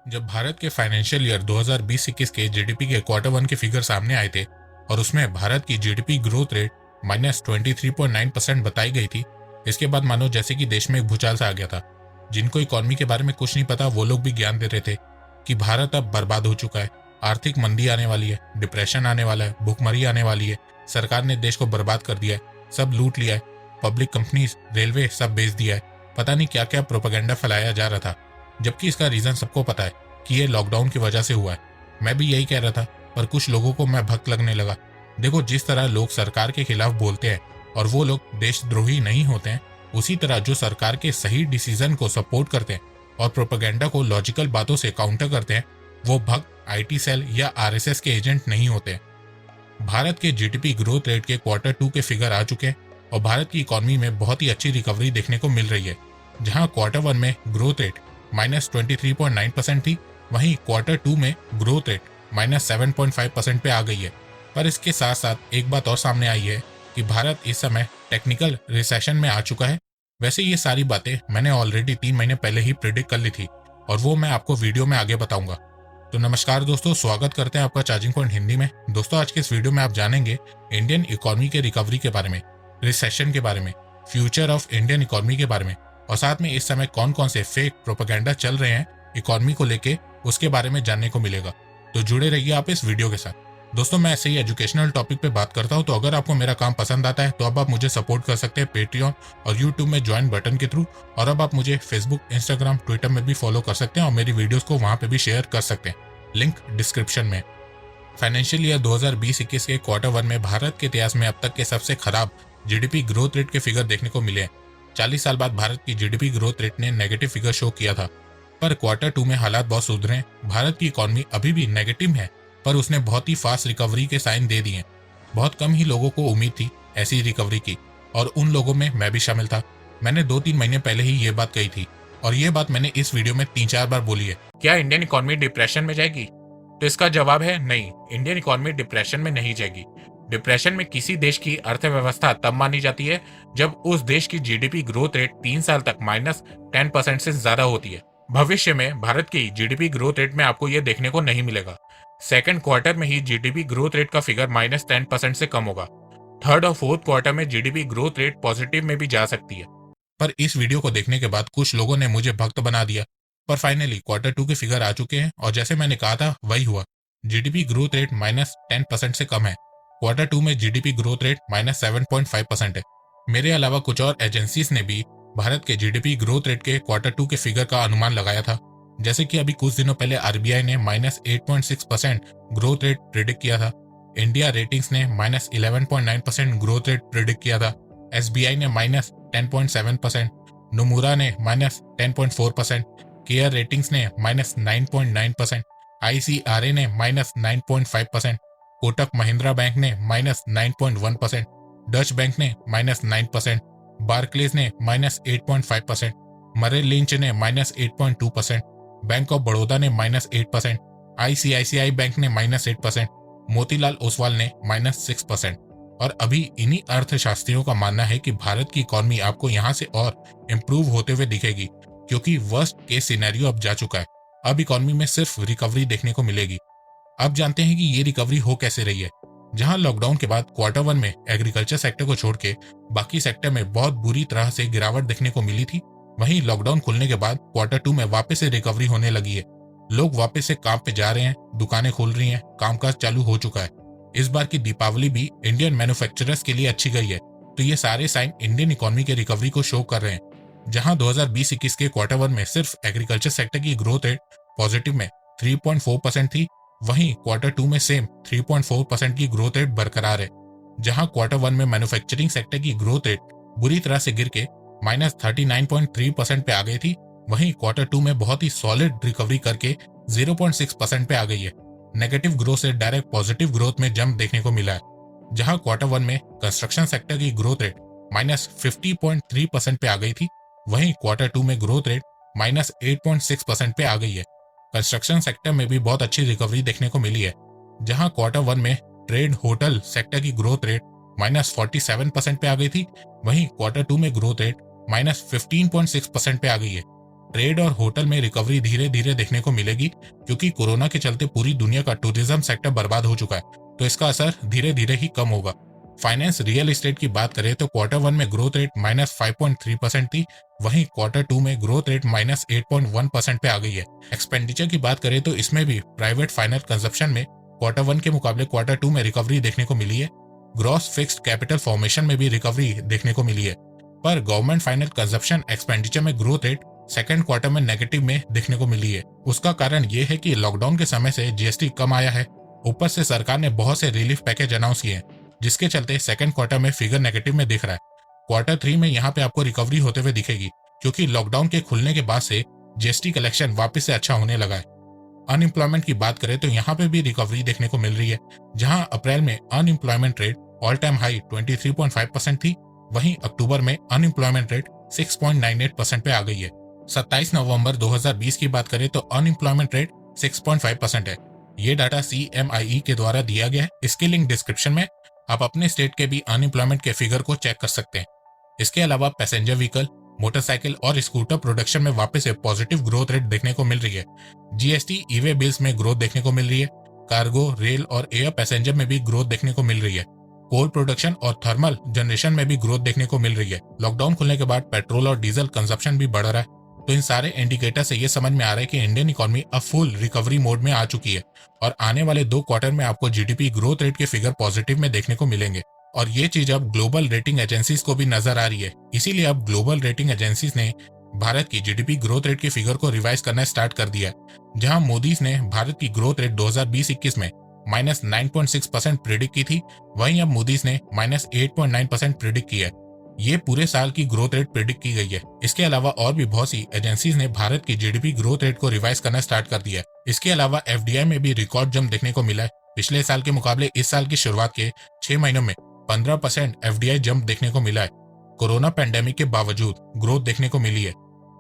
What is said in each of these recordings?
जब भारत के financial year 2020-21 के जीडीपी के क्वार्टर वन के फिगर सामने आए थे और उसमें भारत की जीडीपी ग्रोथ रेट -23.9% बताई गई थी, इसके बाद मानो जैसे कि देश में एक भूचाल सा आ गया था। जिनको इकोनॉमी के बारे में कुछ नहीं पता वो लोग भी ज्ञान दे रहे थे कि भारत अब बर्बाद हो चुका है, आर्थिक मंदी आने वाली है, डिप्रेशन आने वाला है, भूखमरी आने वाली है, सरकार ने देश को बर्बाद कर दिया है, सब लूट लिया है, पब्लिक कंपनीज, रेलवे सब बेच दिया है, पता नहीं क्या क्या प्रोपेगेंडा फैलाया जा रहा था। जबकि इसका रीजन सबको पता है कि ये लॉकडाउन की वजह से हुआ है। मैं भी यही कह रहा था, पर कुछ लोगों को मैं भक्त लगने लगा। देखो, जिस तरह लोग सरकार के खिलाफ बोलते हैं और वो लोग देशद्रोही नहीं होते हैं, उसी तरह जो सरकार के सही डिसीजन को सपोर्ट करते हैं और प्रोपेगेंडा को लॉजिकल बातों से काउंटर करते हैं, वो भक्त आईटी सेल या आरएसएस के एजेंट नहीं होते। भारत के जीडीपी ग्रोथ रेट के क्वार्टर टू के फिगर आ चुके हैं और भारत की इकोनॉमी में बहुत ही अच्छी रिकवरी देखने को मिल रही है। जहां क्वार्टर वन में ग्रोथ रेट -23.9% थी, वहीं क्वार्टर टू में ग्रोथ रेट -7.5% पे आ गई है। पर इसके साथ साथ एक बात और सामने आई है कि भारत इस समय टेक्निकल रिसेशन में आ चुका है। वैसे ये सारी बातें मैंने ऑलरेडी 3 महीने पहले ही प्रिडिक्ट कर ली थी और वो मैं आपको वीडियो में आगे बताऊंगा। तो नमस्कार दोस्तों, स्वागत करते हैं आपका चार्जिंग पॉइंट हिंदी में। दोस्तों, आज के इस वीडियो में आप जानेंगे इंडियन इकोनॉमी के रिकवरी के बारे में, रिसेशन के बारे में, फ्यूचर ऑफ इंडियन इकोनॉमी के बारे में और साथ में इस समय कौन कौन से फेक प्रोपेगेंडा चल रहे हैं इकोनॉमी को लेके, उसके बारे में जानने को मिलेगा। तो जुड़े रहिए आप इस वीडियो के साथ। दोस्तों, मैं ऐसे ही एजुकेशनल टॉपिक पे बात करता हूँ, तो अगर आपको मेरा काम पसंद आता है तो अब आप मुझे सपोर्ट कर सकते हैं पेट्रियन और यूट्यूब में ज्वाइन बटन के थ्रू, और अब आप मुझे फेसबुक, इंस्टाग्राम, ट्विटर में भी फॉलो कर सकते हैं और मेरी वीडियोस को वहां पे भी शेयर कर सकते हैं, लिंक डिस्क्रिप्शन में। फाइनेंशियल ईयर 2020-21 के क्वार्टर वन में भारत के इतिहास में अब तक के सबसे खराब जीडीपी ग्रोथ रेट के फिगर देखने को मिले हैं। 40 साल बाद भारत की जीडीपी ग्रोथ रेट ने नेगेटिव फिगर शो किया था, पर क्वार्टर टू में हालात बहुत सुधरे हैं। भारत की इकोनॉमी अभी भी नेगेटिव है, पर उसने बहुत ही फास्ट रिकवरी के साइन दे दिए हैं। बहुत कम ही लोगों को उम्मीद थी ऐसी रिकवरी की, और उन लोगों में मैं भी शामिल था। मैंने 2-3 महीने पहले ही ये बात कही थी और ये बात मैंने इस वीडियो में 3-4 बार बोली है। क्या इंडियन इकोनॉमी डिप्रेशन में जाएगी? तो इसका जवाब है नहीं, इंडियन इकोनॉमी डिप्रेशन में नहीं जाएगी। डिप्रेशन में किसी देश की अर्थव्यवस्था तब मानी जाती है जब उस देश की जीडीपी ग्रोथ रेट 3 साल तक -10% से ज्यादा होती है। भविष्य में भारत की जीडीपी ग्रोथ रेट में आपको यह देखने को नहीं मिलेगा। सेकंड क्वार्टर में ही जीडीपी ग्रोथ रेट का फिगर -10% से कम होगा। थर्ड और फोर्थ क्वार्टर में जीडीपी ग्रोथ रेट पॉजिटिव में भी जा सकती है। पर इस वीडियो को देखने के बाद कुछ लोगों ने मुझे भक्त बना दिया, पर फाइनली क्वार्टर टू के फिगर आ चुके हैं और जैसे मैंने कहा था वही हुआ। जीडीपी ग्रोथ रेट -10% से कम है। क्वार्टर टू में जीडीपी ग्रोथ रेट -7.5% है। मेरे अलावा कुछ और एजेंसीज ने भी भारत के जीडीपी ग्रोथ रेट के क्वार्टर टू के फिगर का अनुमान लगाया था। जैसे कि अभी कुछ दिनों पहले आरबीआई ने -8.6% ग्रोथ रेट प्रिडिक्ट किया था। इंडिया रेटिंग्स ने -11.9% ग्रोथ रेट प्रिडिक्ट किया था। एसबीआई ने -10.7%, नोमुरा ने -10.4%, केयर रेटिंग्स ने -9.9%, आईसीआरए ने -9.5%, कोटक महिंद्रा बैंक ने -9.1%, डच बैंक ने -9%, बार्कलेज ने -8.5%, मरेल लिंच ने -8.2%, बैंक ऑफ बड़ौदा ने -8%, आईसीआईसीआई बैंक ने -8%, मोतीलाल ओसवाल ने -6%। और अभी इन्हीं अर्थशास्त्रियों का मानना है कि भारत की इकोनॉमी आपको यहाँ से और इम्प्रूव होते हुए दिखेगी, क्योंकि वर्स्ट केस सिनेरियो अब जा चुका है। अब इकोनॉमी में सिर्फ रिकवरी देखने को मिलेगी। अब जानते हैं कि ये रिकवरी हो कैसे रही है। जहां लॉकडाउन के बाद क्वार्टर वन में एग्रीकल्चर सेक्टर को छोड़ के बाकी सेक्टर में बहुत बुरी तरह से गिरावट देखने को मिली थी, वहीं लॉकडाउन खुलने के बाद क्वार्टर टू में वापस से रिकवरी होने लगी है। लोग वापस से काम पे जा रहे हैं, दुकानें खुल रही हैं, कामकाज चालू हो चुका है। इस बार की दीपावली भी इंडियन मैन्युफैक्चरर्स के लिए अच्छी गई है। तो ये सारे साइन इंडियन इकोनॉमी के रिकवरी को शो कर रहे हैं। जहां 2020-21 के क्वार्टर वन में सिर्फ एग्रीकल्चर सेक्टर की ग्रोथ रेट पॉजिटिव में 3.4% थी, वहीं क्वार्टर टू में सेम 3.4% की ग्रोथ रेट बरकरार है। जहां क्वार्टर वन में मैन्युफैक्चरिंग सेक्टर की ग्रोथ रेट बुरी तरह से गिर के -39.3% पे आ गई थी, वहीं क्वार्टर टू में बहुत ही सॉलिड रिकवरी करके 0.6% पे आ गई है। नेगेटिव ग्रोथ से डायरेक्ट पॉजिटिव ग्रोथ में जंप देखने को मिला है। जहां क्वार्टर वन में कंस्ट्रक्शन सेक्टर की ग्रोथ रेट -50.3% पे आ गई थी, वहीं क्वार्टर टू में ग्रोथ रेट -8.6% पे आ गई है। कंस्ट्रक्शन सेक्टर में भी बहुत अच्छी रिकवरी देखने को मिली है। जहां क्वार्टर वन में ट्रेड होटल सेक्टर की ग्रोथ रेट -47% पे आ गई थी, वहीं क्वार्टर टू में ग्रोथ रेट -15.6% पे आ गई है। ट्रेड और होटल में रिकवरी धीरे धीरे देखने को मिलेगी, क्योंकि कोरोना के चलते पूरी दुनिया का टूरिज्म सेक्टर बर्बाद हो चुका है, तो इसका असर धीरे धीरे ही कम होगा। फाइनेंस रियल एस्टेट की बात करें तो क्वार्टर 1 में ग्रोथ रेट -5.3% थी, वहीं क्वार्टर 2 में ग्रोथ रेट -8.1% पे आ गई है। एक्सपेंडिचर की बात करें तो इसमें भी प्राइवेट फाइनल कंजप्शन में क्वार्टर 1 के मुकाबले क्वार्टर 2 में रिकवरी देखने को मिली है। ग्रॉस फिक्स्ड कैपिटल फॉर्मेशन में भी रिकवरी देखने को मिली है, पर गवर्नमेंट फाइनल कंजप्शन एक्सपेंडिचर में ग्रोथ रेट सेकेंड क्वार्टर में नेगेटिव में देखने को मिली है। उसका कारण ये है कि लॉकडाउन के समय से जीएसटी कम आया है, ऊपर से सरकार ने बहुत से रिलीफ पैकेज अनाउंस किए हैं, जिसके चलते सेकेंड क्वार्टर में फिगर नेगेटिव में दिख रहा है। क्वार्टर 3 में यहाँ पे आपको रिकवरी होते हुए दिखेगी, क्योंकि लॉकडाउन के खुलने के बाद से जीएसटी कलेक्शन वापस से अच्छा होने लगा है। अनएम्प्लॉयमेंट की बात करें तो यहाँ पे भी रिकवरी देखने को मिल रही है, जहाँ अप्रैल में unemployment rate all time high 23.5% थी, वहीं अक्टूबर में अनएम्प्लॉयमेंट रेट 6.98% पे आ गई है। 27 नवंबर 2020 की बात करें तो अनएम्प्लॉयमेंट रेट 6.5% है। ये डाटा CMIE के द्वारा दिया गया है। इसकी लिंक डिस्क्रिप्शन में, आप अपने स्टेट के भी अनएम्प्लॉयमेंट के फिगर को चेक कर सकते हैं। इसके अलावा पैसेंजर व्हीकल, मोटरसाइकिल और स्कूटर प्रोडक्शन में वापस से पॉजिटिव ग्रोथ रेट देखने को मिल रही है। जीएसटी ई-वे बिल्स में ग्रोथ देखने को मिल रही है। कार्गो, रेल और एयर पैसेंजर में भी ग्रोथ देखने को मिल रही है। कोल प्रोडक्शन और थर्मल जनरेशन में भी ग्रोथ देखने को मिल रही है। लॉकडाउन खुलने के बाद पेट्रोल और डीजल कंजप्शन भी बढ़ रहा है, तो इन सारे इंडिकेटर से ये समझ में आ रहा है कि इंडियन इकोनॉमी अब फुल रिकवरी मोड में आ चुकी है और आने वाले 2 क्वार्टर में आपको जीडीपी ग्रोथ रेट के फिगर पॉजिटिव में देखने को मिलेंगे। और ये चीज अब ग्लोबल रेटिंग एजेंसीज को भी नजर आ रही है। इसीलिए अब ग्लोबल रेटिंग एजेंसीज ने भारत की जीडीपी ग्रोथ रेट के फिगर को रिवाइज करना स्टार्ट कर दिया है। जहां मोदीज ने भारत की ग्रोथ रेट 2020-21 में -9.6% प्रिडिक्ट की थी, वहीं अब मोदीज ने -8.9% प्रिडिक्ट की है। ये पूरे साल की ग्रोथ रेट प्रिडिक्ट की गई है। इसके अलावा और भी बहुत सी एजेंसीज ने भारत की जीडीपी ग्रोथ रेट को रिवाइज करना स्टार्ट कर दिया है। इसके अलावा एफडीआई में भी रिकॉर्ड जंप देखने को मिला है। पिछले साल के मुकाबले इस साल की शुरुआत के 6 महीनों में 15% एफडीआई जंप देखने को मिला है। कोरोना पैंडेमिक के बावजूद ग्रोथ देखने को मिली है।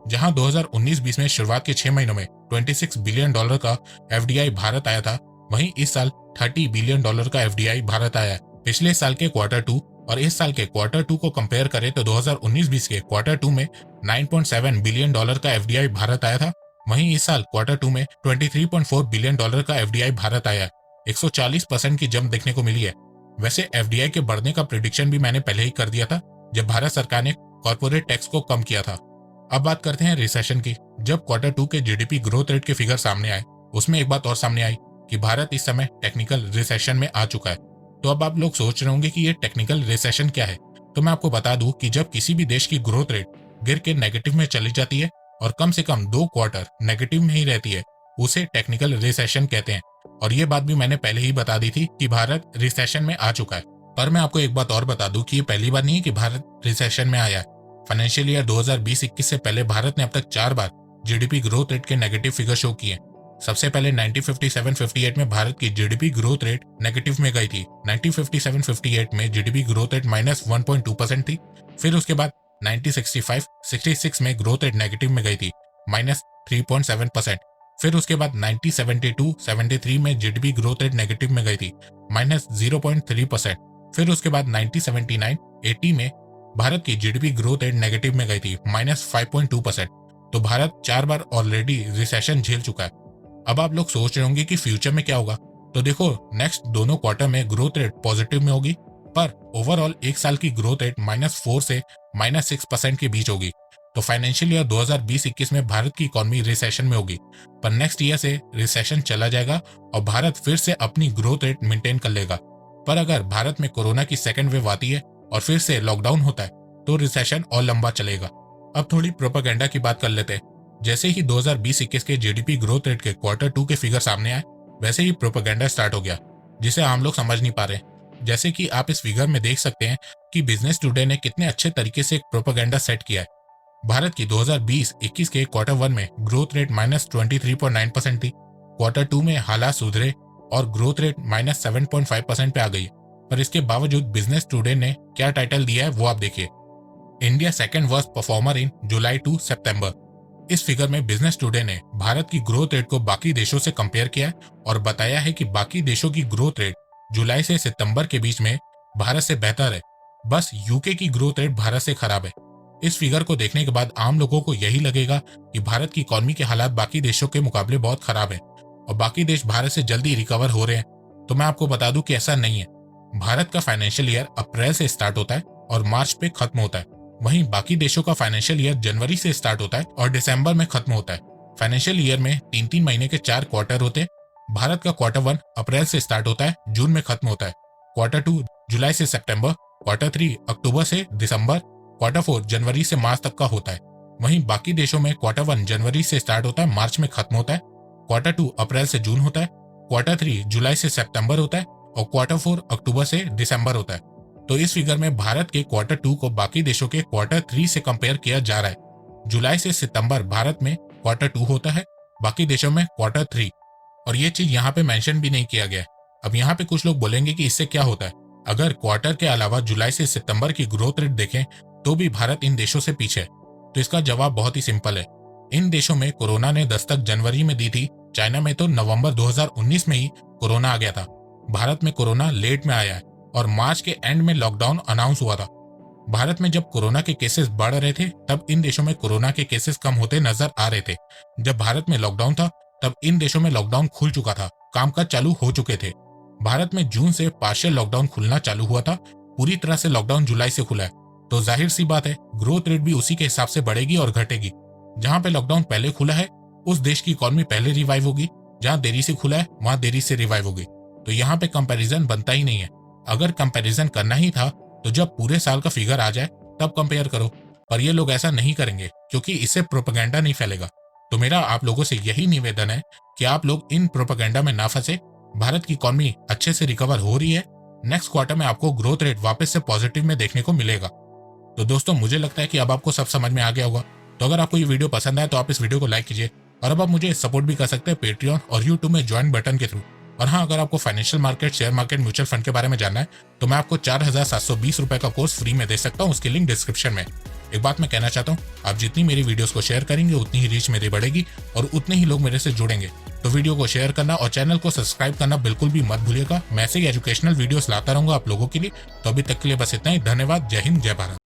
जहां 2019-20 में शुरुआत के 6 महीनों में $26 बिलियन का एफडीआई भारत आया था, वहीं इस साल $30 बिलियन का एफडीआई भारत आया है। पिछले साल के क्वार्टर 2 और इस साल के क्वार्टर 2 को कंपेयर करें तो 2019-20 के क्वार्टर 2 में $9.7 बिलियन का एफडीआई भारत आया था, वहीं इस साल क्वार्टर 2 में $23.4 बिलियन का एफडीआई भारत आया है। 140% की जंप देखने को मिली है। वैसे एफडीआई के बढ़ने का प्रेडिक्शन भी मैंने पहले ही कर दिया था, जब भारत सरकार ने कॉर्पोरेट टैक्स को कम किया था। अब बात करते हैं रिसेशन की। जब क्वार्टर 2 के जीडीपी ग्रोथ रेट के फिगर सामने आए, उसमें एक बात और सामने आई कि भारत इस समय टेक्निकल रिसेशन में आ चुका है। तो अब आप लोग सोच रहे होंगे कि ये टेक्निकल रिसेशन क्या है। तो मैं आपको बता दूं कि जब किसी भी देश की ग्रोथ रेट गिर के नेगेटिव में चली जाती है और कम से कम 2 क्वार्टर नेगेटिव में ही रहती है, उसे टेक्निकल रिसेशन कहते हैं। और ये बात भी मैंने पहले ही बता दी थी कि भारत रिसेशन में आ चुका है। पर मैं आपको एक बात और बता दूं कि ये पहली बार नहीं है कि भारत रिसेशन में आया है। फाइनेंशियल ईयर 2020-21 से पहले भारत ने अब तक 4 बार जीडीपी ग्रोथ रेट के नेगेटिव फिगर शो किए। सबसे पहले 1957-58 में भारत की जीडीपी ग्रोथ रेट नेगेटिव में गई थी। 1957-58 में जीडीपी ग्रोथ रेट -1.2% थी। फिर उसके बाद 1965-66 में ग्रोथ रेट नेगेटिव में गई थी, -3.7%। फिर उसके बाद 1972-73 में जीडीपी ग्रोथ रेट नेगेटिव में गई थी, -0.3%। फिर उसके बाद 1979-80 में भारत की जीडीपी ग्रोथ रेट नेगेटिव में गई थी, -5.2%। तो भारत 4 बार ऑलरेडी रिसेशन झेल चुका है। अब आप लोग सोच रहे होंगे कि फ्यूचर में क्या होगा। तो देखो, नेक्स्ट दोनों क्वार्टर में ग्रोथ रेट पॉजिटिव में होगी, पर ओवरऑल एक साल की ग्रोथ रेट -4 से -6% के बीच होगी। तो फाइनेंशियल ईयर 2020-21 में भारत की इकोनॉमी रिसेशन में होगी, पर नेक्स्ट ईयर से रिसेशन चला जाएगा और भारत फिर से अपनी ग्रोथ रेट मेंटेन कर लेगा। पर अगर भारत में कोरोना की सेकेंड वेव आती है और फिर से लॉकडाउन होता है, तो रिसेशन और लंबा चलेगा। अब थोड़ी प्रोपेगेंडा की बात कर लेते हैं। जैसे ही 2020-21 के जीडीपी ग्रोथ रेट के क्वार्टर 2 के फिगर सामने आए, वैसे ही प्रोपेगेंडा स्टार्ट हो गया, जिसे आम लोग समझ नहीं पा रहे। जैसे कि आप इस फिगर में देख सकते हैं कि बिजनेस टुडे ने कितने अच्छे तरीके से एक प्रोपेगेंडा सेट किया है। भारत की 2020-21 के क्वार्टर 1 में ग्रोथ रेट -23.9% थी। क्वार्टर 2 में हालात सुधरे और ग्रोथ रेट -7.5% पे आ गई। पर इसके बावजूद बिजनेस टुडे ने क्या टाइटल दिया है वो आप देखिए, India second worst performer in जुलाई टू सितंबर। इस फिगर में बिजनेस टुडे ने भारत की ग्रोथ रेट को बाकी देशों से कंपेयर किया है और बताया है कि बाकी देशों की ग्रोथ रेट जुलाई से सितंबर के बीच में भारत से बेहतर है, बस यूके की ग्रोथ रेट भारत से खराब है। इस फिगर को देखने के बाद आम लोगों को यही लगेगा कि भारत की इकोनॉमी के हालात बाकी देशों के मुकाबले बहुत खराब है और बाकी देश भारत से जल्दी रिकवर हो रहे हैं। तो मैं आपको बता दूं कि ऐसा नहीं है। भारत का फाइनेंशियल ईयर अप्रैल से स्टार्ट होता है और मार्च पे खत्म होता है। वहीं बाकी देशों का फाइनेंशियल ईयर जनवरी से स्टार्ट होता है और दिसंबर में खत्म होता है। फाइनेंशियल ईयर में 3-3 महीने के 4 क्वार्टर होते हैं। भारत का क्वार्टर 1 अप्रैल से स्टार्ट होता है, जून में खत्म होता है। क्वार्टर 2 जुलाई से सितंबर, क्वार्टर 3 अक्टूबर से दिसंबर, क्वार्टर 4 जनवरी से मार्च तक का होता है। वहीं बाकी देशों में क्वार्टर 1 जनवरी से स्टार्ट होता है, मार्च में खत्म होता है। क्वार्टर 2 अप्रैल से जून होता है, क्वार्टर 3 जुलाई से सितंबर होता है और क्वार्टर 4 अक्टूबर से दिसंबर होता है। तो इस फिगर में भारत के क्वार्टर 2 को बाकी देशों के क्वार्टर 3 से कंपेयर किया जा रहा है। जुलाई से सितंबर भारत में क्वार्टर 2 होता है, बाकी देशों में क्वार्टर 3। और ये चीज यहाँ पे मेंशन भी नहीं किया गया है। अब यहाँ पे कुछ लोग बोलेंगे कि इससे क्या होता है। अगर क्वार्टर के अलावा जुलाई से सितंबर की ग्रोथ रेट देखें तो भी भारत इन देशों से पीछे है। तो इसका जवाब बहुत ही सिंपल है। इन देशों में कोरोना ने दस्तक जनवरी में दी थी, चाइना में तो नवंबर 2019 में ही कोरोना आ गया था। भारत में कोरोना लेट में आया है और मार्च के एंड में लॉकडाउन अनाउंस हुआ था। भारत में जब कोरोना के केसेस बढ़ रहे थे तब इन देशों में कोरोना के केसेस कम होते नजर आ रहे थे। जब भारत में लॉकडाउन था तब इन देशों में लॉकडाउन खुल चुका था, कामकाज चालू हो चुके थे। भारत में जून से पार्शियल लॉकडाउन खुलना चालू हुआ था, पूरी तरह से लॉकडाउन जुलाई से खुला है। तो जाहिर सी बात है ग्रोथ रेट भी उसी के हिसाब से बढ़ेगी और घटेगी। जहां पे लॉकडाउन पहले खुला है उस देश की इकोनॉमी पहले रिवाइव होगी, जहां देरी से खुला है वहां देरी से रिवाइव होगी। तो यहाँ पे कंपैरिजन बनता ही नहीं है। अगर कंपैरिजन करना ही था तो जब पूरे साल का फिगर आ जाए तब कंपेयर करो, पर ये लोग ऐसा नहीं करेंगे क्योंकि इससे प्रोपेगेंडा नहीं फैलेगा। तो मेरा आप लोगों से यही निवेदन है कि आप लोग इन प्रोपेगेंडा में ना फंसे। भारत की इकोनॉमी अच्छे से रिकवर हो रही है, नेक्स्ट क्वार्टर में आपको ग्रोथ रेट वापस से पॉजिटिव में देखने को मिलेगा। तो दोस्तों मुझे लगता है कि अब आपको सब समझ में आ गया होगा। तो अगर आपको ये वीडियो पसंद आए तो आप इस वीडियो को लाइक कीजिए और अब आप मुझे सपोर्ट भी कर सकते हैं पेट्रियन और यूट्यूब में ज्वाइन बटन के थ्रू। और हाँ, अगर आपको financial market, share market, mutual fund के बारे में जानना है तो मैं आपको 4720 रुपए का कोर्स फ्री में दे सकता हूँ, उसकी लिंक डिस्क्रिप्शन में। एक बात मैं कहना चाहता हूँ, आप जितनी मेरी वीडियोस को शेयर करेंगे उतनी ही रीच मेरी बढ़ेगी और उतने ही लोग मेरे से जुड़ेंगे। तो वीडियो को शेयर करना और चैनल को सब्सक्राइब करना बिल्कुल भी मत भूलिएगा। मैं ऐसे ही एजुकेशनल वीडियोस लाता रहूंगा आप लोगों के लिए। तो अभी तक के लिए बस इतना ही। धन्यवाद। जय हिंद, जय भारत।